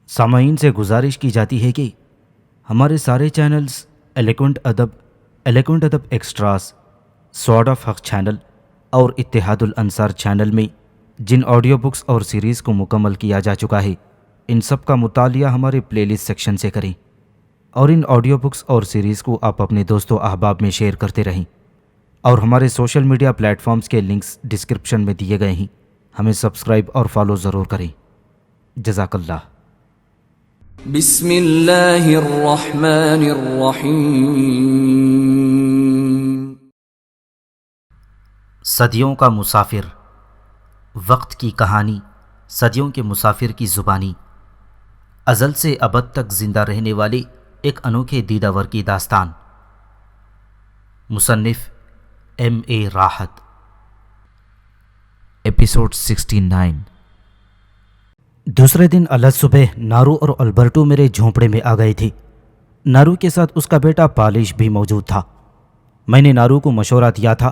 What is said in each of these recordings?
سامعین سے گزارش کی جاتی ہے کہ ہمارے سارے چینلز ایلیکونٹ ادب ایکسٹراز، سوارڈ آف حق چینل اور اتحاد الانصار چینل میں جن آڈیو بکس اور سیریز کو مکمل کیا جا چکا ہے، ان سب کا مطالعہ ہمارے پلے لسٹ سیکشن سے کریں اور ان آڈیو بکس اور سیریز کو آپ اپنے دوست و احباب میں شیئر کرتے رہیں، اور ہمارے سوشل میڈیا پلیٹ فارمز کے لنکس ڈسکرپشن میں دیے گئے ہیں، ہمیں سبسکرائب اور فالو ضرور کریں۔ جزاک اللہ۔ بسم اللہ الرحمن الرحیم۔ صدیوں کا مسافر، وقت کی کہانی، صدیوں کے مسافر کی زبانی، ازل سے ابد تک زندہ رہنے والے ایک انوکھے دیداور کی داستان۔ مصنف M.A. راحت۔ ایپیسوڈ 69۔ دوسرے دن الگ صبح نارو اور البرٹو میرے جھونپڑے میں آ گئے تھے۔ نارو کے ساتھ اس کا بیٹا پالش بھی موجود تھا۔ میں نے نارو کو مشورہ دیا تھا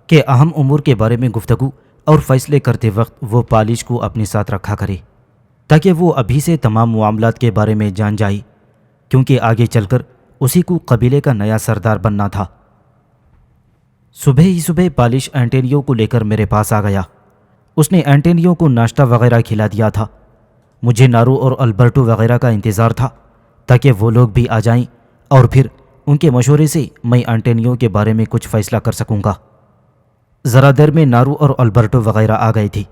کہ اہم امور کے بارے میں گفتگو اور فیصلے کرتے وقت وہ پالش کو اپنے ساتھ رکھا کرے، تاکہ وہ ابھی سے تمام معاملات کے بارے میں جان جائے، کیونکہ آگے چل کر اسی کو قبیلے کا نیا سردار بننا تھا۔ صبح ہی صبح پالش اینٹینیو کو لے کر میرے پاس آ گیا۔ اس نے اینٹینیو کو ناشتہ وغیرہ کھلا دیا تھا۔ مجھے نارو اور البرٹو وغیرہ کا انتظار تھا تاکہ وہ لوگ بھی آ جائیں اور پھر ان کے مشورے سے میں اینٹینیو کے بارے میں کچھ فیصلہ کر سکوں گا۔ ذرا دیر میں نارو اور البرٹو وغیرہ آ گئے تھے۔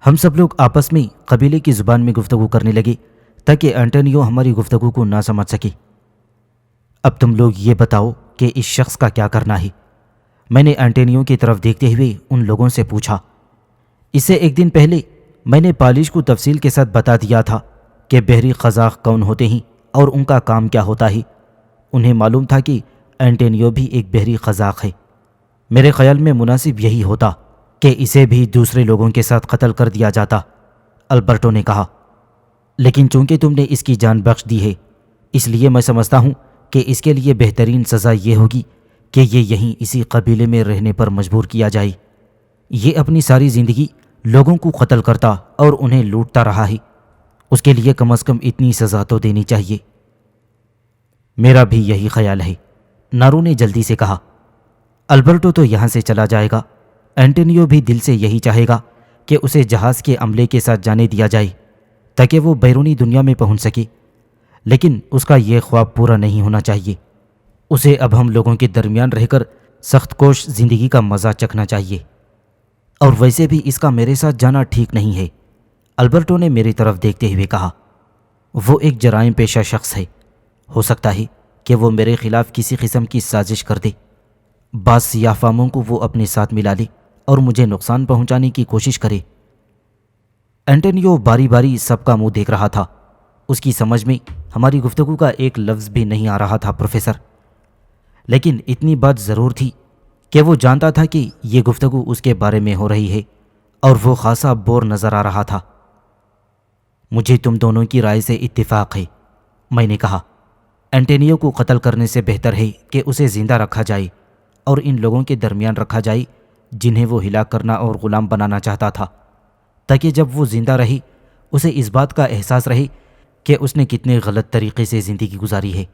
ہم سب لوگ آپس میں قبیلے کی زبان میں گفتگو کرنے لگے تاکہ اینٹینیو ہماری گفتگو کو نہ سمجھ سکے۔ اب تم لوگ یہ بتاؤ کہ اس شخص کا کیا کرنا ہے؟ میں نے اینٹینیو کی طرف دیکھتے ہوئے ان لوگوں سے پوچھا۔ اس سے ایک دن پہلے میں نے پالش کو تفصیل کے ساتھ بتا دیا تھا کہ بحری قزاق کون ہوتے ہیں اور ان کا کام کیا ہوتا ہے۔ انہیں معلوم تھا کہ اینٹینیو بھی ایک بحری قزاق ہے۔ میرے خیال میں مناسب یہی ہوتا کہ اسے بھی دوسرے لوگوں کے ساتھ قتل کر دیا جاتا، البرٹو نے کہا۔ لیکن چونکہ تم نے اس کی جان بخش دی ہے، اس لیے میں سمجھتا ہوں کہ اس کے لیے بہترین سزا یہ ہوگی کہ یہ یہیں اسی قبیلے میں رہنے پر مجبور کیا جائے۔ یہ اپنی ساری زندگی لوگوں کو قتل کرتا اور انہیں لوٹتا رہا ہے، اس کے لیے کم از کم اتنی سزا تو دینی چاہیے۔ میرا بھی یہی خیال ہے، نارو نے جلدی سے کہا۔ البرٹو تو یہاں سے چلا جائے گا، اینٹینیو بھی دل سے یہی چاہے گا کہ اسے جہاز کے عملے کے ساتھ جانے دیا جائے تاکہ وہ بیرونی دنیا میں پہنچ سکے، لیکن اس کا یہ خواب پورا نہیں ہونا چاہیے۔ اسے اب ہم لوگوں کے درمیان رہ کر سخت کوش زندگی کا مزہ چکھنا چاہیے، اور ویسے بھی اس کا میرے ساتھ جانا ٹھیک نہیں ہے، البرٹو نے میری طرف دیکھتے ہوئے کہا۔ وہ ایک جرائم پیشہ شخص ہے، ہو سکتا ہے کہ وہ میرے خلاف کسی قسم کی سازش کر دے۔ بعض سیاہ فاموں کو وہ اپنے ساتھ ملا لے اور مجھے نقصان پہنچانے کی کوشش کرے۔ اینٹینیو باری باری سب کا منہ دیکھ رہا تھا۔ اس کی سمجھ میں ہماری گفتگو کا ایک لفظ بھی نہیں آ رہا تھا پروفیسر، لیکن اتنی بات ضرور تھی کہ وہ جانتا تھا کہ یہ گفتگو اس کے بارے میں ہو رہی ہے، اور وہ خاصا بور نظر آ رہا تھا۔ مجھے تم دونوں کی رائے سے اتفاق ہے، میں نے کہا۔ اینٹینیو کو قتل کرنے سے بہتر ہے کہ اسے زندہ رکھا جائے اور ان لوگوں کے درمیان رکھا جائے جنہیں وہ ہلاک کرنا اور غلام بنانا چاہتا تھا، تاکہ جب وہ زندہ رہے اسے اس بات کا احساس رہے کہ اس نے کتنے غلط طریقے سے زندگی گزاری ہے۔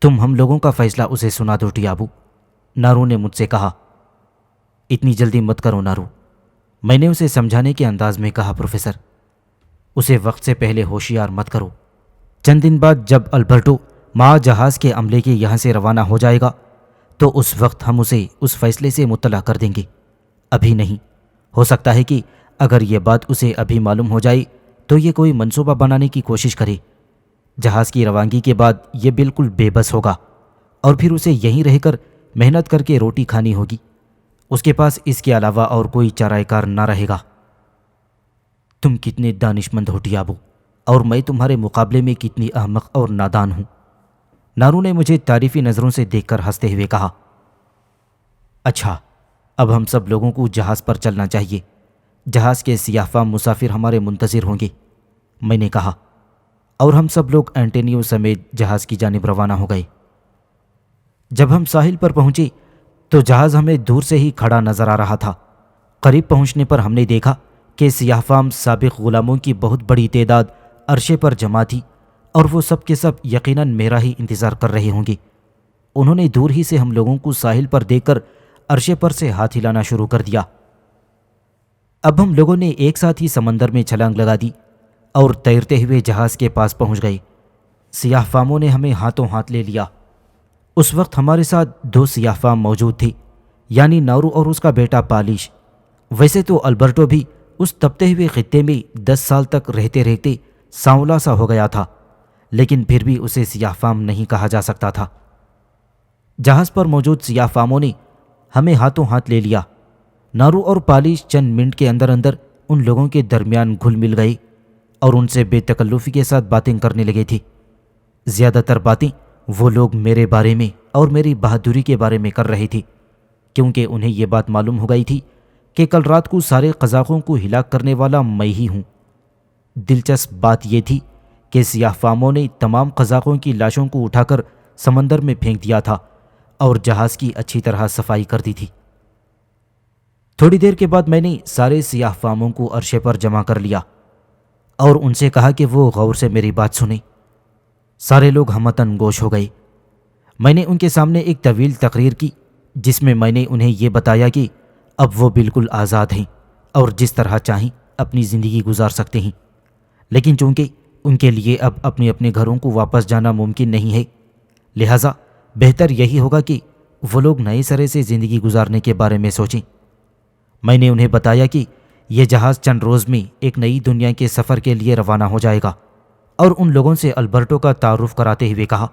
تم ہم لوگوں کا فیصلہ اسے سنا دو ٹیابو، نارو نے مجھ سے کہا۔ اتنی جلدی مت کرو نارو، میں نے اسے سمجھانے کے انداز میں کہا۔ پروفیسر، اسے وقت سے پہلے ہوشیار مت کرو۔ چند دن بعد جب البرٹو ماں جہاز کے عملے کے یہاں سے روانہ ہو جائے گا تو اس وقت ہم اسے اس فیصلے سے مطلع کر دیں گے، ابھی نہیں۔ ہو سکتا ہے کہ اگر یہ بات اسے ابھی معلوم ہو جائے تو یہ کوئی منصوبہ بنانے کی کوشش کرے۔ جہاز کی روانگی کے بعد یہ بالکل بے بس ہوگا اور پھر اسے یہیں رہ کر محنت کر کے روٹی کھانی ہوگی۔ اس کے پاس اس کے علاوہ اور کوئی چارہ کار نہ رہے گا۔ تم کتنے دانش مند ہو ٹیابو، اور میں تمہارے مقابلے میں کتنی احمق اور نادان ہوں، نارو نے مجھے تعریفی نظروں سے دیکھ کر ہنستے ہوئے کہا۔ اچھا، اب ہم سب لوگوں کو جہاز پر چلنا چاہیے، جہاز کے سیاہ فام مسافر ہمارے منتظر ہوں گے، میں نے کہا، اور ہم سب لوگ اینٹینیو سمیت جہاز کی جانب روانہ ہو گئے۔ جب ہم ساحل پر پہنچے تو جہاز ہمیں دور سے ہی کھڑا نظر آ رہا تھا۔ قریب پہنچنے پر ہم نے دیکھا کہ سیاہ فام سابق غلاموں کی بہت بڑی تعداد عرشے پر جمع تھی اور وہ سب کے سب یقیناً میرا ہی انتظار کر رہے ہوں گے۔ انہوں نے دور ہی سے ہم لوگوں کو ساحل پر دیکھ کر عرشے پر سے ہاتھ ہلانا شروع کر دیا۔ اب ہم لوگوں نے ایک ساتھ ہی سمندر میں چھلانگ لگا دی اور تیرتے ہوئے جہاز کے پاس پہنچ گئے۔ سیاہ فاموں نے ہمیں ہاتھوں ہاتھ لے لیا۔ اس وقت ہمارے ساتھ 2 سیاہ فام موجود تھے، یعنی نارو اور اس کا بیٹا پالش۔ ویسے تو البرٹو بھی اس تپتے ہوئے خطے میں 10 سال تک رہتے رہتے سانولا سا ہو گیا تھا، لیکن پھر بھی اسے سیاہ فام نہیں کہا جا سکتا تھا۔ جہاز پر موجود سیاہ فاموں نے ہمیں ہاتھوں ہاتھ لے لیا۔ نارو اور پالش چند منٹ کے اندر اندر ان لوگوں کے درمیان گھل مل گئے اور ان سے بے تکلفی کے ساتھ باتیں کرنے لگے تھے۔ زیادہ تر باتیں وہ لوگ میرے بارے میں اور میری بہادری کے بارے میں کر رہے تھے، کیونکہ انہیں یہ بات معلوم ہو گئی تھی کہ کل رات کو سارے قزاقوں کو ہلاک کرنے والا میں ہی ہوں۔ دلچسپ بات یہ تھی کہ سیاہ فاموں نے تمام قزاقوں کی لاشوں کو اٹھا کر سمندر میں پھینک دیا تھا اور جہاز کی اچھی طرح صفائی کر دی تھی۔ تھوڑی دیر کے بعد میں نے سارے سیاہ فاموں کو عرشے پر جمع کر لیا اور ان سے کہا کہ وہ غور سے میری بات سنیں۔ سارے لوگ ہمتن گوش ہو گئے۔ میں نے ان کے سامنے ایک طویل تقریر کی جس میں میں نے انہیں یہ بتایا کہ اب وہ بالکل آزاد ہیں اور جس طرح چاہیں اپنی زندگی گزار سکتے ہیں، لیکن چونکہ ان کے لیے اب اپنے اپنے گھروں کو واپس جانا ممکن نہیں ہے، لہٰذا بہتر یہی ہوگا کہ وہ لوگ نئے سرے سے زندگی گزارنے کے بارے میں سوچیں۔ میں نے انہیں بتایا کہ یہ جہاز چند روز میں ایک نئی دنیا کے سفر کے لیے روانہ ہو جائے گا، اور ان لوگوں سے البرٹو کا تعارف کراتے ہوئے کہا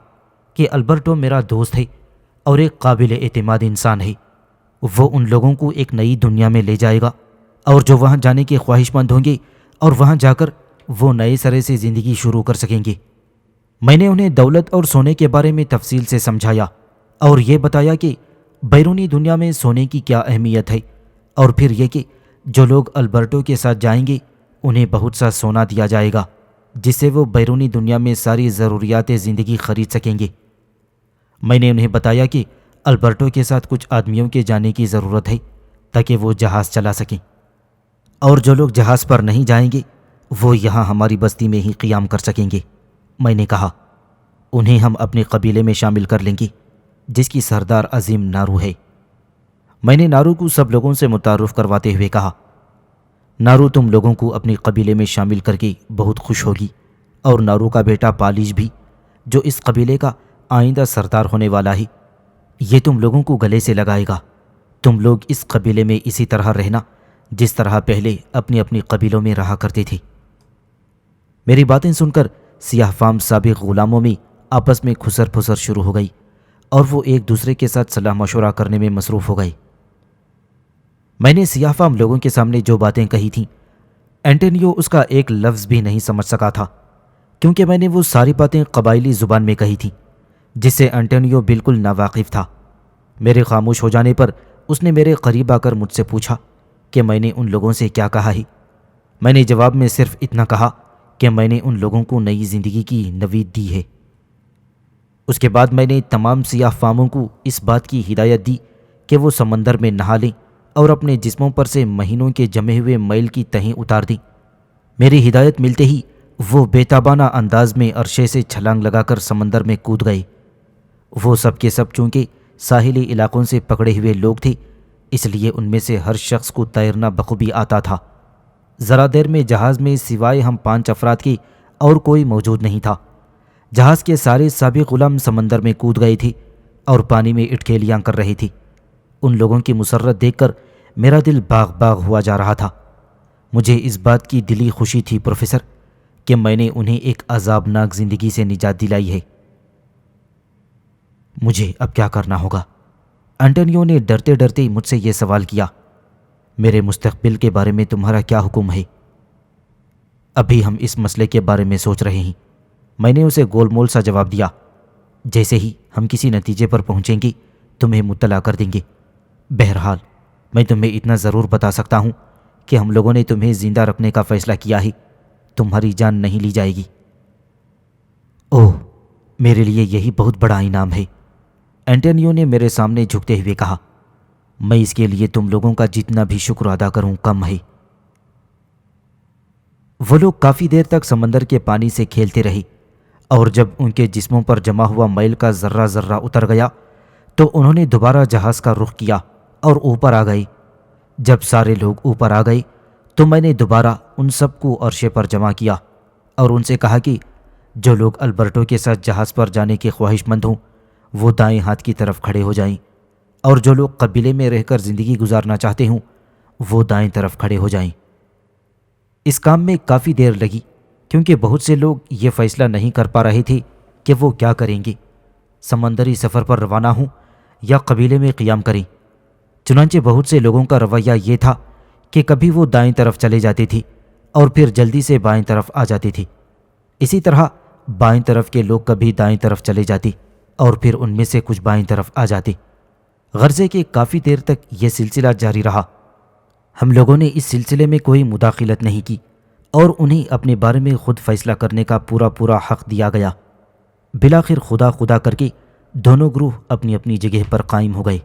کہ البرٹو میرا دوست ہے اور ایک قابل اعتماد انسان ہے۔ وہ ان لوگوں کو ایک نئی دنیا میں لے جائے گا اور جو وہاں جانے کے خواہش مند ہوں گے اور وہاں جا کر وہ نئے سرے سے زندگی شروع کر سکیں گے۔ میں نے انہیں دولت اور سونے کے بارے میں تفصیل سے سمجھایا اور یہ بتایا کہ بیرونی دنیا میں سونے کی کیا اہمیت ہے، اور پھر یہ کہ جو لوگ البرٹو کے ساتھ جائیں گے انہیں بہت سا سونا دیا جائے گا جس سے وہ بیرونی دنیا میں ساری ضروریات زندگی خرید سکیں گے۔ میں نے انہیں بتایا کہ البرٹو کے ساتھ کچھ آدمیوں کے جانے کی ضرورت ہے تاکہ وہ جہاز چلا سکیں، اور جو لوگ جہاز پر نہیں جائیں گے وہ یہاں ہماری بستی میں ہی قیام کر سکیں گے۔ میں نے کہا انہیں ہم اپنے قبیلے میں شامل کر لیں گے جس کی سردار عظیم نارو ہے۔ میں نے نارو کو سب لوگوں سے متعارف کرواتے ہوئے کہا، نارو تم لوگوں کو اپنے قبیلے میں شامل کر کے بہت خوش ہوگی، اور نارو کا بیٹا پالش بھی جو اس قبیلے کا آئندہ سردار ہونے والا ہے، یہ تم لوگوں کو گلے سے لگائے گا۔ تم لوگ اس قبیلے میں اسی طرح رہنا جس طرح پہلے اپنی اپنی قبیلوں میں رہا کرتے تھے۔ میری باتیں سن کر سیاہ فام سابق غلاموں میں آپس میں کھسر پھسر شروع ہو گئی اور وہ ایک دوسرے کے ساتھ صلاح مشورہ کرنے میں مصروف ہو گئے۔ میں نے سیاہ فام لوگوں کے سامنے جو باتیں کہی تھیں، اینٹونیو اس کا ایک لفظ بھی نہیں سمجھ سکا تھا، کیونکہ میں نے وہ ساری باتیں قبائلی زبان میں کہی تھیں جس سے اینٹونیو بالکل ناواقف تھا۔ میرے خاموش ہو جانے پر اس نے میرے قریب آ کر مجھ سے پوچھا کہ میں نے ان لوگوں سے کیا کہا ہے۔ میں نے جواب میں صرف اتنا کہا کہ میں نے ان لوگوں کو نئی زندگی کی نوید دی ہے۔ اس کے بعد میں نے تمام سیاہ فاموں کو اس بات کی ہدایت دی کہ وہ سمندر میں نہا لیں اور اپنے جسموں پر سے مہینوں کے جمے ہوئے میل کی تہیں اتار دیں۔ میری ہدایت ملتے ہی وہ بے تابانہ انداز میں عرشے سے چھلانگ لگا کر سمندر میں کود گئے۔ وہ سب کے سب چونکہ ساحلی علاقوں سے پکڑے ہوئے لوگ تھے، اس لیے ان میں سے ہر شخص کو تیرنا بخوبی آتا تھا۔ ذرا دیر میں جہاز میں سوائے ہم 5 افراد کے اور کوئی موجود نہیں تھا۔ جہاز کے سارے سابق غلام سمندر میں کود گئے تھے اور پانی میں اٹکیلیاں کر رہے تھے۔ ان لوگوں کی مسرت دیکھ کر میرا دل باغ باغ ہوا جا رہا تھا۔ مجھے اس بات کی دلی خوشی تھی پروفیسر کہ میں نے انہیں ایک عذابناک زندگی سے نجات دلائی ہے۔ مجھے اب کیا کرنا ہوگا؟ اینٹونیو نے ڈرتے ڈرتے مجھ سے یہ سوال کیا۔ میرے مستقبل کے بارے میں تمہارا کیا حکم ہے؟ ابھی ہم اس مسئلے کے بارے میں سوچ رہے ہیں، میں نے اسے گول مول سا جواب دیا۔ جیسے ہی ہم کسی نتیجے پر پہنچیں گے تمہیں مطلع کر دیں گے۔ بہرحال میں تمہیں اتنا ضرور بتا سکتا ہوں کہ ہم لوگوں نے تمہیں زندہ رکھنے کا فیصلہ کیا ہے، تمہاری جان نہیں لی جائے گی۔ اوہ، میرے لیے یہی بہت بڑا انعام ہے، اینٹونیو نے میرے سامنے جھکتے ہوئے کہا۔ میں اس کے لیے تم لوگوں کا جتنا بھی شکر ادا کروں کم ہے۔ وہ لوگ کافی دیر تک سمندر کے پانی سے کھیلتے رہے، اور جب ان کے جسموں پر جمع ہوا میل کا ذرہ ذرہ اتر گیا تو انہوں نے دوبارہ جہاز کا رخ کیا اور اوپر آ گئے۔ جب سارے لوگ اوپر آ گئے تو میں نے دوبارہ ان سب کو عرشے پر جمع کیا اور ان سے کہا کہ جو لوگ البرٹو کے ساتھ جہاز پر جانے کے خواہش مند ہوں وہ دائیں ہاتھ کی طرف کھڑے ہو جائیں، اور جو لوگ قبیلے میں رہ کر زندگی گزارنا چاہتے ہوں وہ دائیں طرف کھڑے ہو جائیں۔ اس کام میں کافی دیر لگی کیونکہ بہت سے لوگ یہ فیصلہ نہیں کر پا رہے تھے کہ وہ کیا کریں گے، سمندری سفر پر روانہ ہوں یا قبیلے میں قیام کریں۔ چنانچہ بہت سے لوگوں کا رویہ یہ تھا کہ کبھی وہ دائیں طرف چلے جاتے تھے اور پھر جلدی سے بائیں طرف آ جاتے تھے، اسی طرح بائیں طرف کے لوگ کبھی دائیں طرف چلے جاتے اور پھر ان میں سے کچھ بائیں طرف آ جاتے۔ غرضے کہ کافی دیر تک یہ سلسلہ جاری رہا۔ ہم لوگوں نے اس سلسلے میں کوئی مداخلت نہیں کی اور انہیں اپنے بارے میں خود فیصلہ کرنے کا پورا حق دیا گیا۔ بالآخر خدا خدا کر کے دونوں گروہ اپنی اپنی جگہ پر قائم ہو گئے۔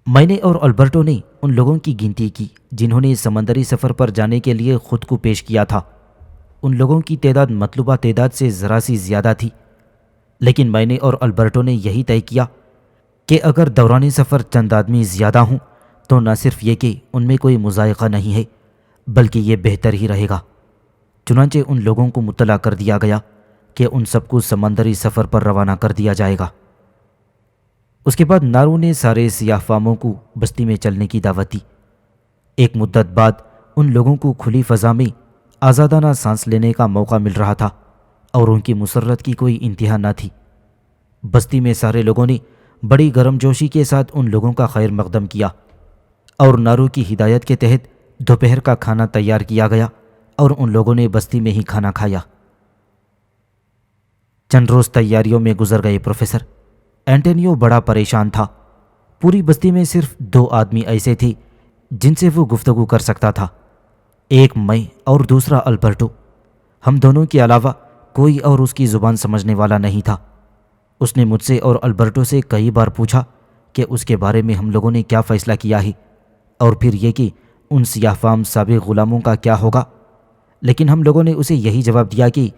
میں نے اور البرٹو نے ان لوگوں کی گنتی کی جنہوں نے سمندری سفر پر جانے کے لیے خود کو پیش کیا تھا۔ ان لوگوں کی تعداد مطلوبہ تعداد سے ذرا سی زیادہ تھی، لیکن میں نے اور البرٹو نے یہی طے کیا کہ اگر دوران سفر چند آدمی زیادہ ہوں تو نہ صرف یہ کہ ان میں کوئی مذائقہ نہیں ہے بلکہ یہ بہتر ہی رہے گا۔ چنانچہ ان لوگوں کو مطلع کر دیا گیا کہ ان سب کو سمندری سفر پر روانہ کر دیا جائے گا۔ اس کے بعد نارو نے سارے سیاہ فاموں کو بستی میں چلنے کی دعوت دی۔ ایک مدت بعد ان لوگوں کو کھلی فضا میں آزادانہ سانس لینے کا موقع مل رہا تھا اور ان کی مسرت کی کوئی انتہا نہ تھی۔ بستی میں سارے لوگوں نے بڑی گرم جوشی کے ساتھ ان لوگوں کا خیر مقدم کیا اور نارو کی ہدایت کے تحت دوپہر کا کھانا تیار کیا گیا اور ان لوگوں نے بستی میں ہی کھانا کھایا۔ چند روز تیاریوں میں گزر گئے۔ پروفیسر اینٹونیو بڑا پریشان تھا۔ پوری بستی میں صرف 2 آدمی ایسے تھے جن سے وہ گفتگو کر سکتا تھا، ایک میں اور دوسرا البرٹو۔ ہم دونوں کے علاوہ کوئی اور اس کی زبان سمجھنے والا نہیں تھا۔ اس نے مجھ سے اور البرٹو سے کئی بار پوچھا کہ اس کے بارے میں ہم لوگوں نے کیا فیصلہ کیا ہے اور پھر یہ کہ ان سیاہ فام سابق غلاموں کا کیا ہوگا، لیکن ہم لوگوں نے اسے یہی جواب دیا کہ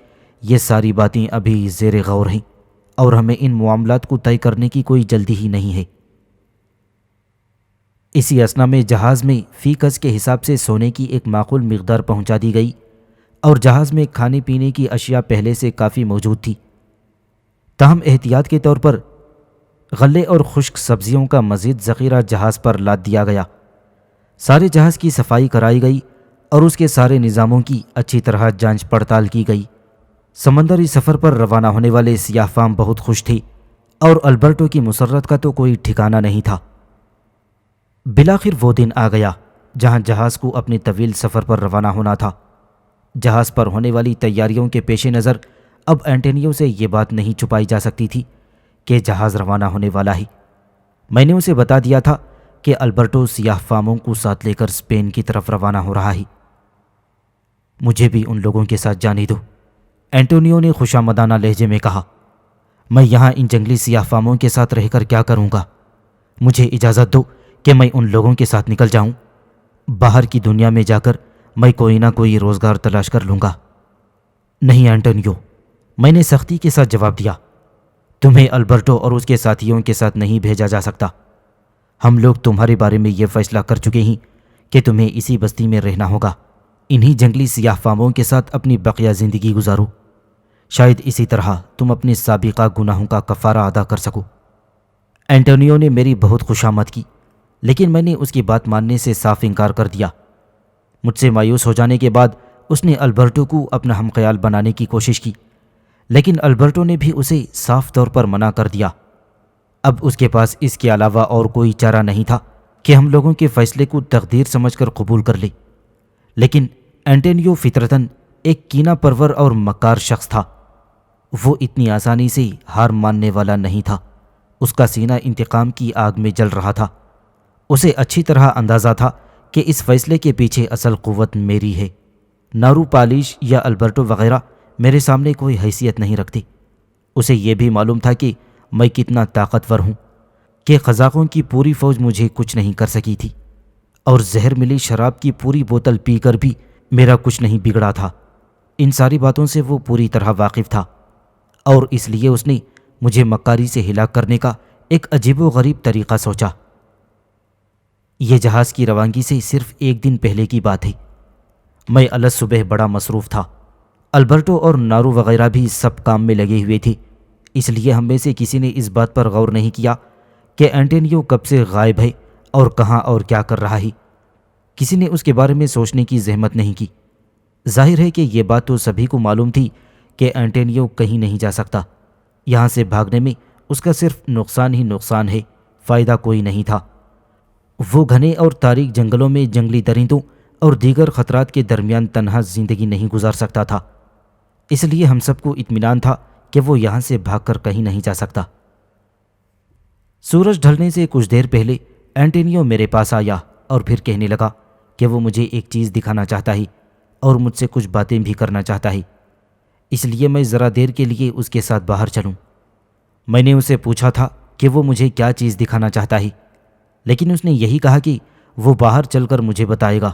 یہ ساری باتیں ابھی زیر غور ہیں اور ہمیں ان معاملات کو طے کرنے کی کوئی جلدی ہی نہیں ہے۔ اسی اثنا میں جہاز میں فی گز کے حساب سے سونے کی ایک معقول مقدار پہنچا دی گئی اور جہاز میں کھانے پینے کی اشیاء پہلے سے کافی موجود تھی۔ تاہم احتیاط کے طور پر غلے اور خشک سبزیوں کا مزید ذخیرہ جہاز پر لاد دیا گیا۔ سارے جہاز کی صفائی کرائی گئی اور اس کے سارے نظاموں کی اچھی طرح جانچ پڑتال کی گئی۔ سمندری سفر پر روانہ ہونے والے سیاہ فام بہت خوش تھے اور البرٹو کی مسرت کا تو کوئی ٹھکانہ نہیں تھا۔ بالآخر وہ دن آ گیا جہاں جہاز کو اپنے طویل سفر پر روانہ ہونا تھا۔ جہاز پر ہونے والی تیاریوں کے پیش نظر اب اینٹونیو سے یہ بات نہیں چھپائی جا سکتی تھی کہ جہاز روانہ ہونے والا ہے۔ میں نے اسے بتا دیا تھا کہ البرٹو سیاہ فاموں کو ساتھ لے کر اسپین کی طرف روانہ ہو رہا ہے۔ مجھے بھی ان لوگوں کے ساتھ جانے دو، اینٹونیو نے خوشامدانہ لہجے میں کہا۔ میں یہاں ان جنگلی سیاہ فاموں کے ساتھ رہ کر کیا کروں گا؟ مجھے اجازت دو کہ میں ان لوگوں کے ساتھ نکل جاؤں۔ باہر کی دنیا میں جا کر میں کوئی نہ کوئی روزگار تلاش کر لوں گا۔ نہیں اینٹونیو، میں نے سختی کے ساتھ جواب دیا، تمہیں البرٹو اور اس کے ساتھیوں کے ساتھ نہیں بھیجا جا سکتا۔ ہم لوگ تمہارے بارے میں یہ فیصلہ کر چکے ہیں کہ تمہیں اسی بستی میں رہنا ہوگا۔ انہی جنگلی سیاہ فاموں کے ساتھ اپنی بقیہ زندگی گزارو، شاید اسی طرح تم اپنے سابقہ گناہوں کا کفارہ ادا کر سکو۔ اینٹونیو نے میری بہت خوشامد کی، لیکن میں نے اس کی بات ماننے سے صاف انکار کر دیا۔ مجھ سے مایوس ہو جانے کے بعد اس نے البرٹو کو اپنا ہم خیال بنانے کی کوشش کی، لیکن البرٹو نے بھی اسے صاف طور پر منع کر دیا۔ اب اس کے پاس اس کے علاوہ اور کوئی چارہ نہیں تھا کہ ہم لوگوں کے فیصلے کو تقدیر سمجھ کر قبول کر لے، لیکن اینٹونیو فطرتاً ایک کینہ پرور اور مکار شخص تھا۔ وہ اتنی آسانی سے ہار ماننے والا نہیں تھا۔ اس کا سینہ انتقام کی آگ میں جل رہا تھا۔ اسے اچھی طرح اندازہ تھا کہ اس فیصلے کے پیچھے اصل قوت میری ہے۔ نارو پالیش یا البرٹو وغیرہ میرے سامنے کوئی حیثیت نہیں رکھتے۔ اسے یہ بھی معلوم تھا کہ میں کتنا طاقتور ہوں، کہ قزاقوں کی پوری فوج مجھے کچھ نہیں کر سکی تھی، اور زہر ملی شراب کی پوری بوتل پی کر بھی میرا کچھ نہیں بگڑا تھا، ان ساری باتوں سے وہ پوری طرح واقف تھا، اور اس لیے اس نے مجھے مکاری سے ہلاک کرنے کا ایک عجیب و غریب طریقہ سوچا۔ یہ جہاز کی روانگی سے صرف ایک دن پہلے کی بات ہے۔ میں الگ صبح بڑا مصروف تھا۔ البرٹو اور نارو وغیرہ بھی سب کام میں لگے ہوئے تھے، اس لیے ہم میں سے کسی نے اس بات پر غور نہیں کیا کہ اینٹونیو کب سے غائب ہے اور کہاں اور کیا کر رہا ہے۔ کسی نے اس کے بارے میں سوچنے کی زحمت نہیں کی۔ ظاہر ہے کہ یہ بات تو سبھی کو معلوم تھی کہ اینٹونیو کہیں نہیں جا سکتا۔ یہاں سے بھاگنے میں اس کا صرف نقصان ہی نقصان ہے، فائدہ کوئی نہیں تھا۔ وہ گھنے اور تاریک جنگلوں میں جنگلی درندوں اور دیگر خطرات کے درمیان تنہا زندگی نہیں گزار سکتا تھا، اس لیے ہم سب کو اطمینان تھا کہ وہ یہاں سے بھاگ کر کہیں نہیں جا سکتا۔ سورج ڈھلنے سے کچھ دیر پہلے اینٹونیو میرے پاس آیا اور پھر کہنے لگا کہ وہ مجھے ایک چیز دکھانا چاہتا ہے اور مجھ سے کچھ باتیں بھی کرنا چاہتا ہے، اس لیے میں ذرا دیر کے لیے اس کے ساتھ باہر چلوں۔ میں نے اسے پوچھا تھا کہ وہ مجھے کیا چیز دکھانا چاہتا ہے، لیکن اس نے یہی کہا کہ وہ باہر چل کر مجھے بتائے گا۔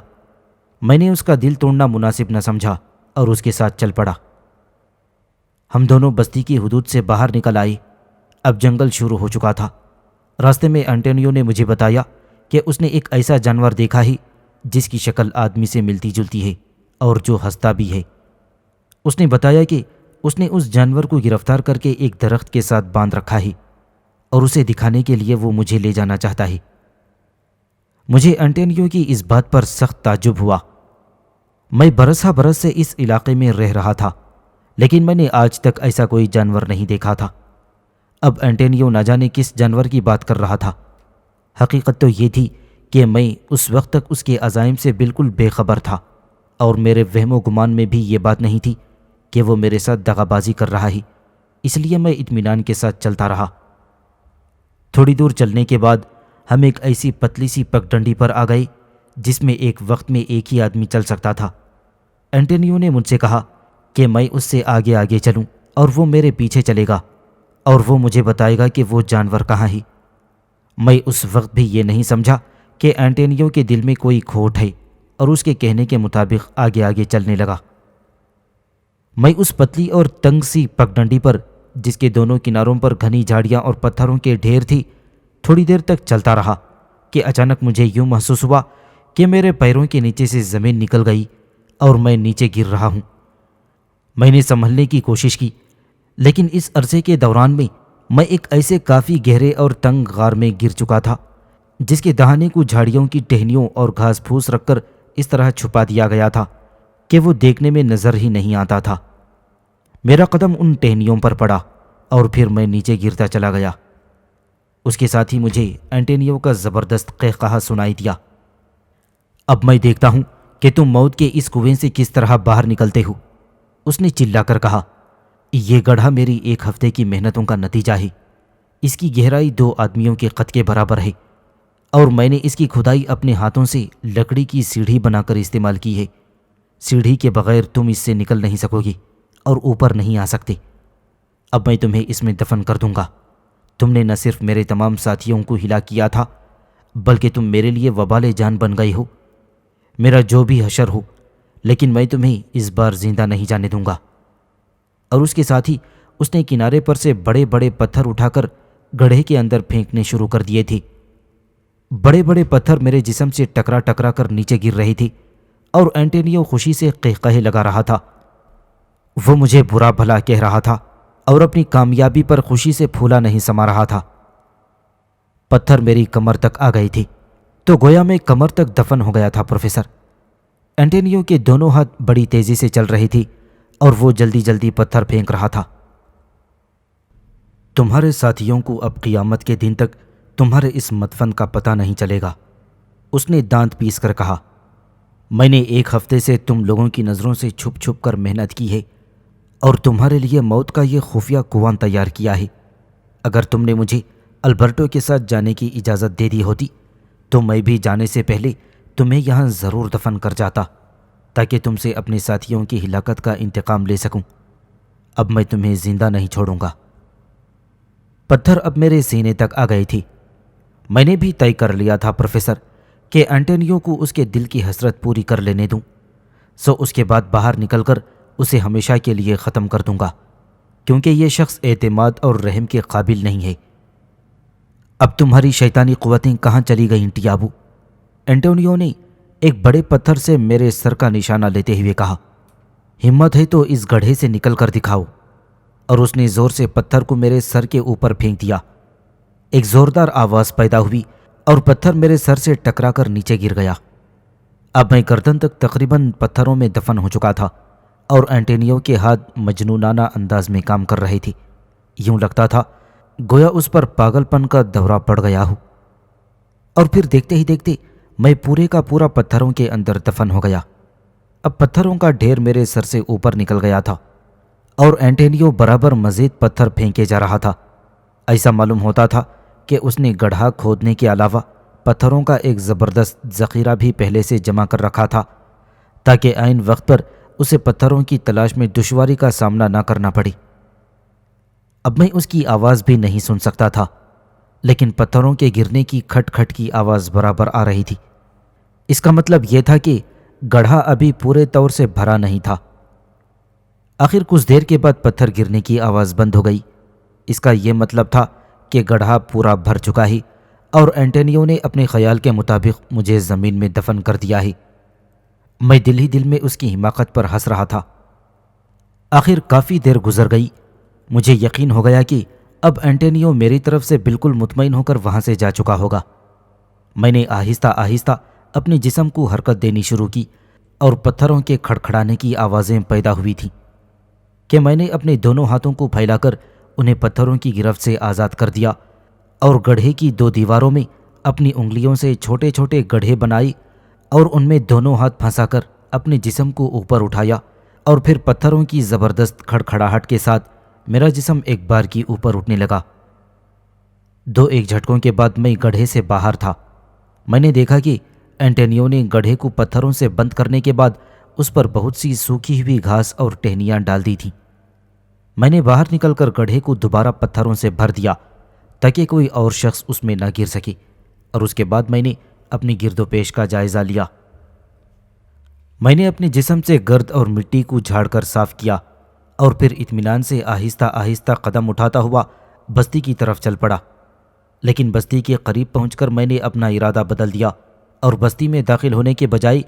میں نے اس کا دل توڑنا مناسب نہ سمجھا اور اس کے ساتھ چل پڑا۔ ہم دونوں بستی کی حدود سے باہر نکل آئے۔ اب جنگل شروع ہو چکا تھا۔ راستے میں اینٹونیو نے مجھے بتایا کہ اس نے ایک ایسا جانور دیکھا ہے جس کی شکل آدمی سے ملتی جلتی ہے اور جو ہنستا بھی ہے۔ اس نے بتایا کہ اس نے اس جانور کو گرفتار کر کے ایک درخت کے ساتھ باندھ رکھا ہے اور اسے دکھانے کے لیے وہ مجھے لے جانا چاہتا ہے۔ مجھے اینٹونیو کی اس بات پر سخت تعجب ہوا۔ میں برسا برس سے اس علاقے میں رہ رہا تھا، لیکن میں نے آج تک ایسا کوئی جانور نہیں دیکھا تھا۔ اب اینٹونیو نہ جانے کس جانور کی بات کر رہا تھا۔ حقیقت تو یہ تھی کہ میں اس وقت تک اس کے عزائم سے بالکل بے خبر تھا، اور میرے وہم و گمان میں بھی یہ بات نہیں تھی کہ وہ میرے ساتھ دغا بازی کر رہا ہے، اس لیے میں اطمینان کے ساتھ چلتا رہا۔ تھوڑی دور چلنے کے بعد ہم ایک ایسی پتلی سی پگڈنڈی پر آ گئے جس میں ایک وقت میں ایک ہی آدمی چل سکتا تھا۔ اینٹونیو نے مجھ سے کہا کہ میں اس سے آگے آگے چلوں اور وہ میرے پیچھے چلے گا اور وہ مجھے بتائے گا کہ وہ جانور کہاں ہے۔ میں اس وقت بھی یہ نہیں سمجھا کہ اینٹونیو کے دل میں کوئی کھوٹ ہے اور اس کے کہنے کے مطابق آگے آگے چلنے لگا۔ میں اس پتلی اور تنگ سی پگڈنڈی پر، جس کے دونوں کناروں پر گھنی جھاڑیاں اور پتھروں کے ڈھیر تھی، تھوڑی دیر تک چلتا رہا کہ اچانک مجھے یوں محسوس ہوا کہ میرے پیروں کے نیچے سے زمین نکل گئی اور میں نیچے گر رہا ہوں۔ میں نے سنبھلنے کی کوشش کی، لیکن اس عرصے کے دوران میں ایک ایسے کافی گہرے اور تنگ غار میں گر چکا تھا جس کے دہانے کو جھاڑیوں کی ٹہنیوں اور گھاس پھوس رکھ کر اس طرح چھپا دیا گیا تھا کہ وہ دیکھنے میں نظر ہی نہیں آتا تھا۔ میرا قدم ان ٹہنیوں پر پڑا اور پھر میں نیچے گرتا چلا گیا۔ اس کے ساتھ ہی مجھے اینٹونیو کا زبردست قہقہا سنائی دیا۔ اب میں دیکھتا ہوں کہ تم موت کے اس کنویں سے کس طرح باہر نکلتے ہو، اس نے چلا کر کہا۔ یہ گڑھا میری ایک ہفتے کی محنتوں کا نتیجہ ہے۔ اس کی گہرائی 2 آدمیوں کے قد کے برابر ہے، اور میں نے اس کی کھدائی اپنے ہاتھوں سے لکڑی کی سیڑھی بنا کر استعمال کی ہے۔ سیڑھی کے بغیر تم اس سے نکل نہیں سکو گی اور اوپر نہیں آ سکتے۔ اب میں تمہیں اس میں دفن کر دوں گا۔ تم نے نہ صرف میرے تمام ساتھیوں کو ہلاک کیا تھا، بلکہ تم میرے لیے وبال جان بن گئے ہو۔ میرا جو بھی حشر ہو، لیکن میں تمہیں اس بار زندہ نہیں جانے دوں گا۔ اور اس کے ساتھ ہی اس نے کنارے پر سے بڑے بڑے پتھر اٹھا کر گڑھے کے اندر پھینکنے شروع کر دیے تھے۔ بڑے بڑے پتھر میرے جسم سے ٹکرا ٹکرا کر نیچے گر رہے تھے، اور اینٹونیو خوشی سے قہقہے لگا رہا تھا۔ وہ مجھے برا بھلا کہہ رہا تھا اور اپنی کامیابی پر خوشی سے پھولا نہیں سما رہا تھا۔ پتھر میری کمر تک آ گئے تھے تو گویا میں کمر تک دفن ہو گیا تھا پروفیسر۔ اینٹونیو کے دونوں ہاتھ بڑی تیزی سے چل رہے تھے اور وہ جلدی جلدی پتھر پھینک رہا تھا۔ تمہارے ساتھیوں کو اب قیامت کے دن تک تمہارے اس مدفن کا پتہ نہیں چلے گا، اس نے دانت پیس کر کہا۔ میں نے 1 ہفتے سے تم لوگوں کی نظروں سے چھپ چھپ کر محنت کی ہے اور تمہارے لیے موت کا یہ خفیہ کنواں تیار کیا ہے۔ اگر تم نے مجھے البرٹو کے ساتھ جانے کی اجازت دے دی ہوتی تو میں بھی جانے سے پہلے تمہیں یہاں ضرور دفن کر جاتا، تاکہ تم سے اپنے ساتھیوں کی ہلاکت کا انتقام لے سکوں۔ اب میں تمہیں زندہ نہیں چھوڑوں گا۔ پتھر اب میرے سینے تک آ گئے تھے۔ میں نے بھی طے کر لیا تھا پروفیسر کہ اینٹونیو کو اس کے دل کی حسرت پوری کر لینے دوں۔ سو اس کے بعد باہر نکل کر اسے ہمیشہ کے لیے ختم کر دوں گا، کیونکہ یہ شخص اعتماد اور رحم کے قابل نہیں ہے۔ اب تمہاری شیطانی قوتیں کہاں چلی گئیں ٹیابو؟ اینٹونیو نے ایک بڑے پتھر سے میرے سر کا نشانہ لیتے ہوئے کہا۔ ہمت ہے تو اس گڑھے سے نکل کر دکھاؤ۔ اور اس نے زور سے پتھر کو میرے سر کے اوپر پھینک دیا۔ ایک زوردار آواز پیدا ہوئی اور پتھر میرے سر سے ٹکرا کر نیچے گر گیا۔ اب میں گردن تک تقریباً پتھروں میں دفن ہو چکا تھا اور اینٹونیو کے ہاتھ مجنونانہ انداز میں کام کر رہے تھے۔ یوں لگتا تھا گویا اس پر پاگل پن کا دورہ پڑ گیا ہو۔ اور پھر دیکھتے ہی دیکھتے میں پورے کا پورا پتھروں کے اندر دفن ہو گیا۔ اب پتھروں کا ڈھیر میرے سر سے اوپر نکل گیا تھا اور اینٹونیو برابر مزید پتھر پھینکے جا رہا تھا۔ ایسا معلوم ہوتا تھا کہ اس نے گڑھا کھودنے کے علاوہ پتھروں کا ایک زبردست ذخیرہ بھی پہلے سے جمع کر رکھا تھا تاکہ عین وقت پر اسے پتھروں کی تلاش میں دشواری کا سامنا نہ کرنا پڑے۔ اب میں اس کی آواز بھی نہیں سن سکتا تھا، لیکن پتھروں کے گرنے کی کھٹ کھٹ کی آواز برابر آ رہی تھی۔ اس کا مطلب یہ تھا کہ گڑھا ابھی پورے طور سے بھرا نہیں تھا۔ آخر کچھ دیر کے بعد پتھر گرنے کی آواز بند ہو گئی۔ اس کا یہ مطلب تھا کہ گڑھا پورا بھر چکا ہے اور اینٹونیو نے اپنے خیال کے مطابق مجھے زمین میں دفن کر دیا ہے۔ میں دل ہی دل میں اس کی حماقت پر ہنس رہا تھا۔ آخر کافی دیر گزر گئی۔ مجھے یقین ہو گیا کہ اب اینٹونیو میری طرف سے بالکل مطمئن ہو کر وہاں سے جا چکا ہوگا۔ میں نے آہستہ آہستہ اپنے جسم کو حرکت دینی شروع کی اور پتھروں کے کھڑکھڑانے کی آوازیں پیدا ہوئی تھیں کہ میں نے اپنے دونوں ہاتھوں کو پھیلا کر انہیں پتھروں کی گرفت سے آزاد کر دیا اور گڑھے کی دو دیواروں میں اپنی انگلیوں سے چھوٹے چھوٹے گڑھے بنائے اور ان میں دونوں ہاتھ پھنسا کر اپنے جسم کو اوپر اٹھایا اور پھر پتھروں کی زبردست کھڑکھڑاہٹ کے ساتھ میرا جسم ایک بار کی اوپر اٹھنے لگا۔ دو ایک جھٹکوں کے بعد میں گڑھے سے باہر تھا۔ میں نے دیکھا کہ اینٹونیو نے گڑھے کو پتھروں سے بند کرنے کے بعد اس پر بہت سی سوکھی ہوئی گھاس اور ٹہنیاں ڈال دی تھیں۔ میں نے باہر نکل کر گڑھے کو دوبارہ پتھروں سے بھر دیا تاکہ کوئی اور شخص اس میں نہ گر سکے، اور اس کے بعد میں نے اپنی گرد و پیش کا جائزہ لیا۔ میں نے اپنے جسم سے گرد اور مٹی کو جھاڑ کر صاف کیا اور پھر اطمینان سے آہستہ آہستہ قدم اٹھاتا ہوا بستی کی طرف چل پڑا۔ لیکن بستی کے قریب پہنچ کر میں نے اپنا ارادہ بدل دیا اور بستی میں داخل ہونے کے بجائے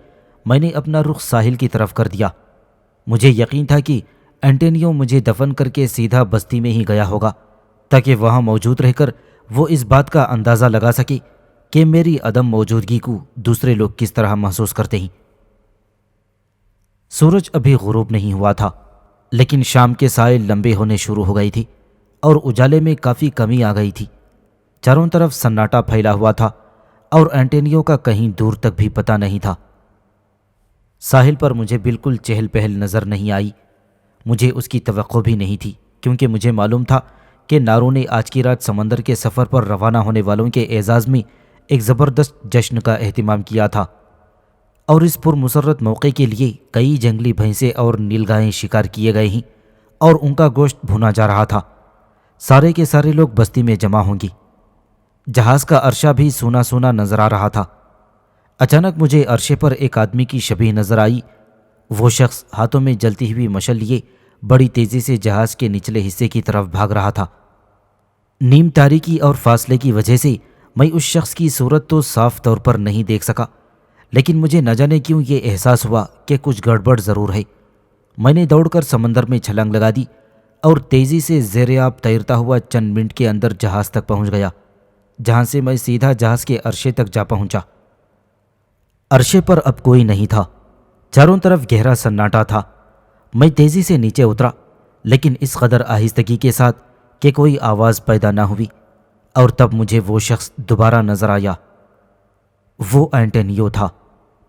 میں نے اپنا رخ ساحل کی طرف کر دیا۔ مجھے یقین تھا کہ اینٹونیو مجھے دفن کر کے سیدھا بستی میں ہی گیا ہوگا تاکہ وہاں موجود رہ کر وہ اس بات کا اندازہ لگا سکے کہ میری عدم موجودگی کو دوسرے لوگ کس طرح محسوس کرتے ہیں۔ سورج ابھی غروب نہیں ہوا تھا، لیکن شام کے سائے لمبے ہونے شروع ہو گئی تھی اور اجالے میں کافی کمی آ گئی تھی۔ چاروں طرف سناٹا پھیلا ہوا تھا اور اینٹونیو کا کہیں دور تک بھی پتہ نہیں تھا۔ ساحل پر مجھے بالکل چہل پہل نظر نہیں آئی۔ مجھے اس کی توقع بھی نہیں تھی، کیونکہ مجھے معلوم تھا کہ نارو نے آج کی رات سمندر کے سفر پر روانہ ہونے والوں کے اعزاز میں ایک زبردست جشن کا اہتمام کیا تھا اور اس پرمسرت موقع کے لیے کئی جنگلی بھینسیں اور نیلگائیں شکار کیے گئے ہیں اور ان کا گوشت بھونا جا رہا تھا۔ سارے کے سارے لوگ بستی میں جمع ہوں گی۔ جہاز کا عرشہ بھی سونا سونا نظر آ رہا تھا۔ اچانک مجھے عرشے پر ایک آدمی کی شبیہ نظر آئی۔ وہ شخص ہاتھوں میں جلتی ہوئی مشعل لیے بڑی تیزی سے جہاز کے نچلے حصے کی طرف بھاگ رہا تھا۔ نیم تاریکی اور فاصلے کی وجہ سے میں اس شخص کی صورت تو صاف طور پر نہیں دیکھ سکا، لیکن مجھے نہ جانے کیوں یہ احساس ہوا کہ کچھ گڑبڑ ضرور ہے۔ میں نے دوڑ کر سمندر میں چھلانگ لگا دی اور تیزی سے زیر آب تیرتا ہوا چند منٹ کے اندر جہاز تک پہنچ گیا، جہاں سے میں سیدھا جہاز کے عرشے تک جا پہنچا۔ عرشے پر اب کوئی نہیں تھا، چاروں طرف گہرا سناٹا تھا۔ میں تیزی سے نیچے اترا، لیکن اس قدر آہستگی کے ساتھ کہ کوئی آواز پیدا نہ ہوئی، اور تب مجھے وہ شخص دوبارہ نظر آیا۔ وہ اینٹونیو تھا۔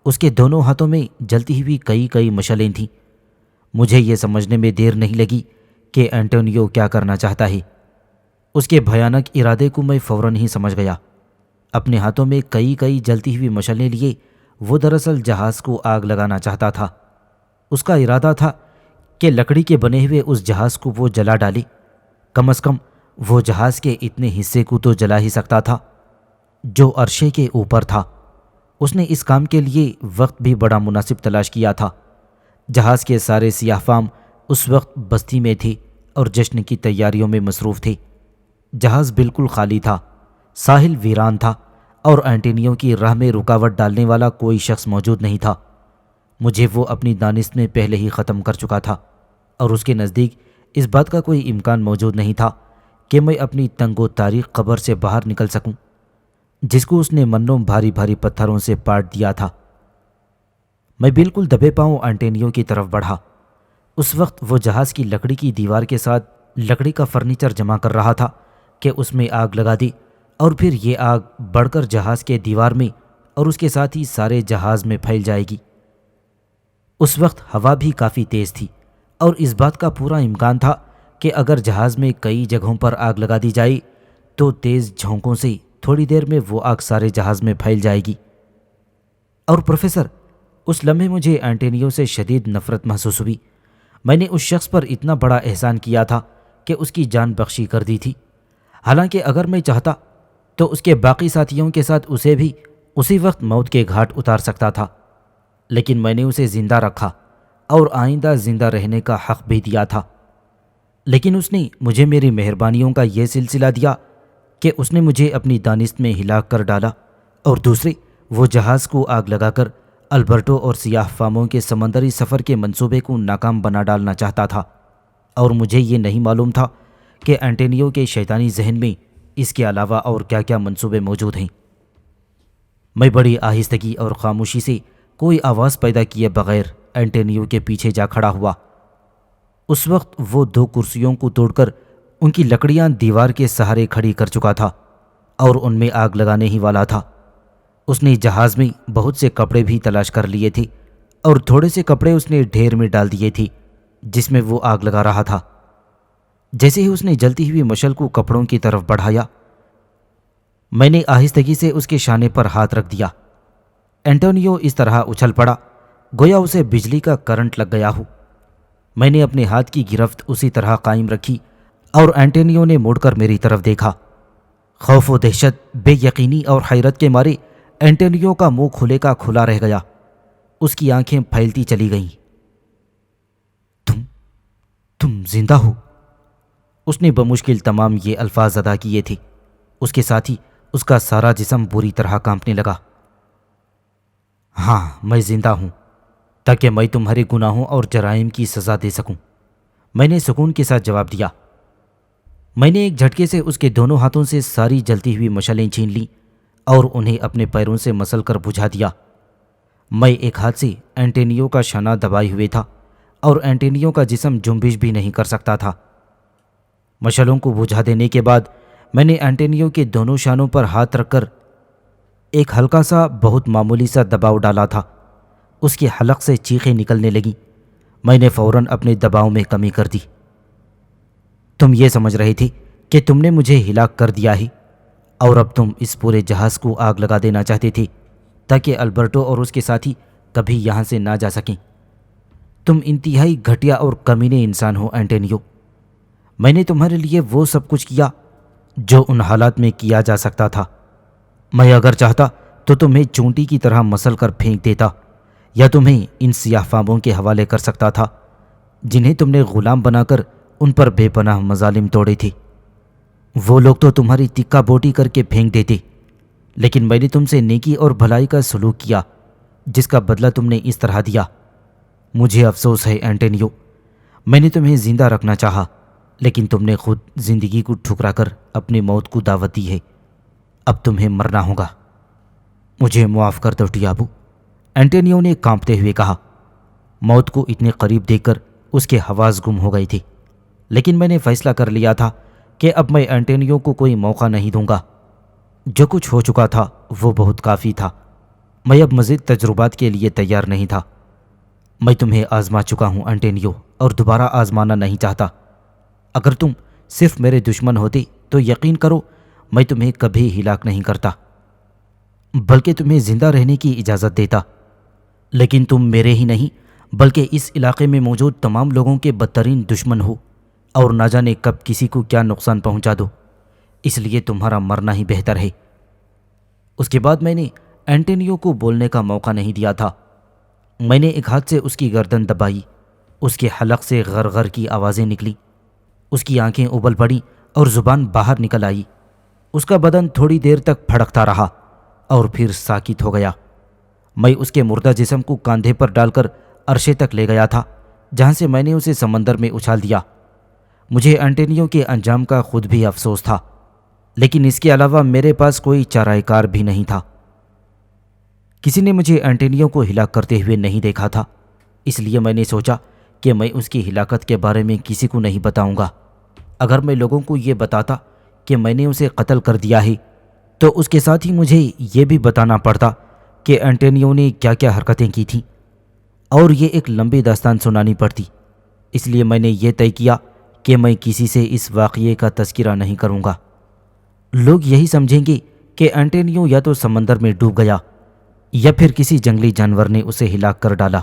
اس کے دونوں ہاتھوں میں جلتی ہوئی کئی مشعلیں تھیں۔ مجھے یہ سمجھنے میں دیر نہیں لگی کہ اینٹونیو کیا کرنا چاہتا ہے۔ اس کے بھیانک ارادے کو میں فوراً ہی سمجھ گیا۔ اپنے ہاتھوں میں کئی جلتی ہوئی مشعلیں لیے وہ دراصل جہاز کو آگ لگانا چاہتا تھا۔ اس کا ارادہ تھا کہ لکڑی کے بنے ہوئے اس جہاز کو وہ جلا ڈالے۔ کم از کم وہ جہاز کے اتنے حصے کو تو جلا ہی سکتا تھا جو عرشے کے اوپر تھا۔ اس نے اس کام کے لیے وقت بھی بڑا مناسب تلاش کیا تھا جہاز کے سارے سیاہ فام اس وقت بستی میں تھے اور جشن کی تیاریوں میں مصروف تھے۔ جہاز بالکل خالی تھا، ساحل ویران تھا اور اینٹونیو کی راہ میں رکاوٹ ڈالنے والا کوئی شخص موجود نہیں تھا۔ مجھے وہ اپنی دانست میں پہلے ہی ختم کر چکا تھا اور اس کے نزدیک اس بات کا کوئی امکان موجود نہیں تھا کہ میں اپنی تنگ و تاریک قبر سے باہر نکل سکوں، جس کو اس نے منوں بھاری بھاری پتھروں سے پاٹ دیا تھا۔ میں بالکل دبے پاؤں اینٹونیو کی طرف بڑھا۔ اس وقت وہ جہاز کی لکڑی کی دیوار کے ساتھ لکڑی کا فرنیچر جمع کر رہا تھا کہ اس میں آگ لگا دی اور پھر یہ آگ بڑھ کر جہاز کے دیوار میں اور اس کے ساتھ ہی سارے جہاز میں پھیل جائے گی۔ اس وقت ہوا بھی کافی تیز تھی اور اس بات کا پورا امکان تھا کہ اگر جہاز میں کئی جگہوں پر آگ لگا دی جائے تو تیز جھونکوں سے تھوڑی دیر میں وہ آگ سارے جہاز میں پھیل جائے گی۔ اور پروفیسر، اس لمحے مجھے اینٹونیو سے شدید نفرت محسوس ہوئی۔ میں نے اس شخص پر اتنا بڑا احسان کیا تھا کہ اس کی جان بخشی کر دی تھی، حالانکہ اگر میں چاہتا تو اس کے باقی ساتھیوں کے ساتھ اسے بھی اسی وقت موت کے گھاٹ اتار سکتا تھا، لیکن میں نے اسے زندہ رکھا اور آئندہ زندہ رہنے کا حق بھی دیا تھا۔ لیکن اس نے مجھے میری مہربانیوں کا یہ سلسلہ دیا کہ اس نے مجھے اپنی دانست میں ہلاک کر ڈالا، اور دوسرے وہ جہاز کو آگ لگا کر البرٹو اور سیاہ فاموں کے سمندری سفر کے منصوبے کو ناکام بنا ڈالنا چاہتا تھا، اور مجھے یہ نہیں معلوم تھا کہ اینٹونیو کے شیطانی ذہن میں اس کے علاوہ اور کیا کیا منصوبے موجود ہیں۔ میں بڑی آہستگی اور خاموشی سے کوئی آواز پیدا کیے بغیر اینٹونیو کے پیچھے جا کھڑا ہوا۔ اس وقت وہ 2 کرسیوں کو توڑ کر ان کی لکڑیاں دیوار کے سہارے کھڑی کر چکا تھا اور ان میں آگ لگانے ہی والا تھا۔ اس نے جہاز میں بہت سے کپڑے بھی تلاش کر لیے تھے اور تھوڑے سے کپڑے اس نے ڈھیر میں ڈال دیے تھے جس میں وہ آگ لگا رہا تھا۔ جیسے ہی اس نے جلتی ہوئی مشعل کو کپڑوں کی طرف بڑھایا، میں نے آہستگی سے اس کے شانے پر ہاتھ رکھ دیا۔ اینٹونیو اس طرح اچھل پڑا گویا اسے بجلی کا کرنٹ لگ گیا ہو۔ میں نے اپنے ہاتھ کی گرفت اسی طرح قائم رکھی اور اینٹونیو نے مڑ کر میری طرف دیکھا۔ خوف و دہشت، بے یقینی اور حیرت کے مارے اینٹونیو کا منہ کھلے کا کھلا رہ گیا۔ اس کی آنکھیں پھیلتی چلی گئیں۔ تم زندہ ہو؟ اس نے بمشکل تمام یہ الفاظ ادا کیے تھے۔ اس کے ساتھ ہی اس کا سارا جسم بری طرح کانپنے لگا۔ ہاں، میں زندہ ہوں، تاکہ میں تمہارے گناہوں اور جرائم کی سزا دے سکوں، میں نے سکون کے ساتھ جواب دیا۔ میں نے ایک جھٹکے سے اس کے دونوں ہاتھوں سے ساری جلتی ہوئی مشعلیں چھین لیں اور انہیں اپنے پیروں سے مسل کر بجھا دیا۔ میں ایک ہاتھ سے اینٹونیو کا شانہ دبائے ہوئے تھا اور اینٹونیو کا جسم جنبش بھی نہیں کر سکتا تھا۔ مشعلوں کو بجھا دینے کے بعد میں نے اینٹونیو کے دونوں شانوں پر ہاتھ رکھ کر ایک ہلکا سا، بہت معمولی سا دباؤ ڈالا تھا۔ اس کے حلق سے چیخیں نکلنے لگیں۔ میں نے فوراً اپنے دباؤ میں کمی کر دی۔ تم یہ سمجھ رہے تھے کہ تم نے مجھے ہلاک کر دیا ہے، اور اب تم اس پورے جہاز کو آگ لگا دینا چاہتے تھے تاکہ البرٹو اور اس کے ساتھی کبھی یہاں سے نہ جا سکیں۔ تم انتہائی گھٹیا اور کمینے انسان ہو اینٹونیو۔ میں نے تمہارے لیے وہ سب کچھ کیا جو ان حالات میں کیا جا سکتا تھا۔ میں اگر چاہتا تو تمہیں چونٹی کی طرح مسل کر پھینک دیتا، یا تمہیں ان سیاہ فاموں کے حوالے کر سکتا تھا جنہیں تم نے غلام بنا کر ان پر بے پناہ مظالم توڑے تھے۔ وہ لوگ تو تمہاری تکا بوٹی کر کے پھینک دیتے، لیکن میں نے تم سے نیکی اور بھلائی کا سلوک کیا جس کا بدلہ تم نے اس طرح دیا۔ مجھے افسوس ہے اینٹونیو، میں نے تمہیں زندہ رکھنا چاہا، لیکن تم نے خود زندگی کو ٹھکرا کر اپنی موت کو دعوت دی ہے۔ اب تمہیں مرنا ہوگا۔ مجھے معاف کر دو ٹیابو، اینٹونیو نے کانپتے ہوئے کہا۔ موت کو اتنے قریب دیکھ کر اس کے حواس گم ہو گئے تھے، لیکن میں نے فیصلہ کر لیا تھا کہ اب میں اینٹونیو کو کوئی موقع نہیں دوں گا۔ جو کچھ ہو چکا تھا وہ بہت کافی تھا۔ میں اب مزید تجربات کے لیے تیار نہیں تھا۔ میں تمہیں آزما چکا ہوں اینٹونیو، اور دوبارہ آزمانا نہیں چاہتا۔ اگر تم صرف میرے دشمن ہوتے تو یقین کرو میں تمہیں کبھی ہلاک نہیں کرتا، بلکہ تمہیں زندہ رہنے کی اجازت دیتا۔ لیکن تم میرے ہی نہیں بلکہ اس علاقے میں موجود تمام لوگوں کے بدترین دشمن ہو، اور نہ جانے کب کسی کو کیا نقصان پہنچا دو، اس لیے تمہارا مرنا ہی بہتر ہے۔ اس کے بعد میں نے اینٹونیو کو بولنے کا موقع نہیں دیا تھا۔ میں نے ایک ہاتھ سے اس کی گردن دبائی، اس کے حلق سے غرغر کی آوازیں نکلیں، اس کی آنکھیں ابل پڑیں اور زبان باہر نکل آئی۔ اس کا بدن تھوڑی دیر تک پھڑکتا رہا اور پھر ساکت ہو گیا۔ میں اس کے مردہ جسم کو کاندھے پر ڈال کر عرشے تک لے گیا تھا، جہاں سے میں نے اسے سمندر میں اچھال دیا۔ مجھے اینٹونیو کے انجام کا خود بھی افسوس تھا، لیکن اس کے علاوہ میرے پاس کوئی چارہ کار بھی نہیں تھا۔ کسی نے مجھے اینٹونیو کو ہلاک کرتے ہوئے نہیں دیکھا تھا، اس لیے میں نے سوچا کہ میں اس کی ہلاکت کے بارے میں کسی کو نہیں بتاؤں گا۔ اگر میں لوگوں کو یہ بتاتا کہ میں نے اسے قتل کر دیا ہے تو اس کے ساتھ ہی مجھے یہ بھی بتانا پڑتا کہ اینٹونیو نے کیا کیا حرکتیں کی تھیں، اور یہ ایک لمبی داستان سنانی پڑتی۔ اس لیے میں نے یہ طے کیا کہ میں کسی سے اس واقعے کا تذکرہ نہیں کروں گا۔ لوگ یہی سمجھیں گے کہ اینٹونیو یا تو سمندر میں ڈوب گیا یا پھر کسی جنگلی جانور نے اسے ہلاک کر ڈالا۔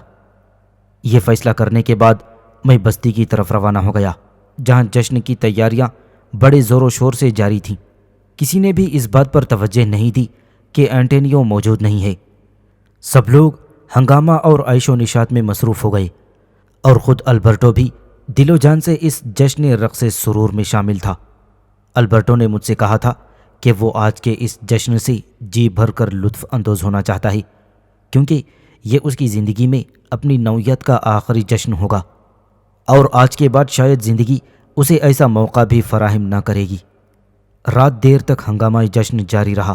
یہ فیصلہ کرنے کے بعد میں بستی کی طرف روانہ ہو گیا، جہاں جشن کی تیاریاں بڑے زور و شور سے جاری تھیں۔ کسی نے بھی اس بات پر توجہ نہیں دی کہ اینٹونیو موجود نہیں ہے۔ سب لوگ ہنگامہ اور عیش و نشاط میں مصروف ہو گئے، اور خود البرٹو بھی دل و جان سے اس جشن رقص سرور میں شامل تھا۔ البرٹو نے مجھ سے کہا تھا کہ وہ آج کے اس جشن سے جی بھر کر لطف اندوز ہونا چاہتا ہے، کیونکہ یہ اس کی زندگی میں اپنی نوعیت کا آخری جشن ہوگا، اور آج کے بعد شاید زندگی اسے ایسا موقع بھی فراہم نہ کرے گی۔ رات دیر تک ہنگامہ جشن جاری رہا،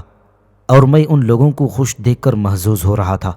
اور میں ان لوگوں کو خوش دیکھ کر محظوظ ہو رہا تھا۔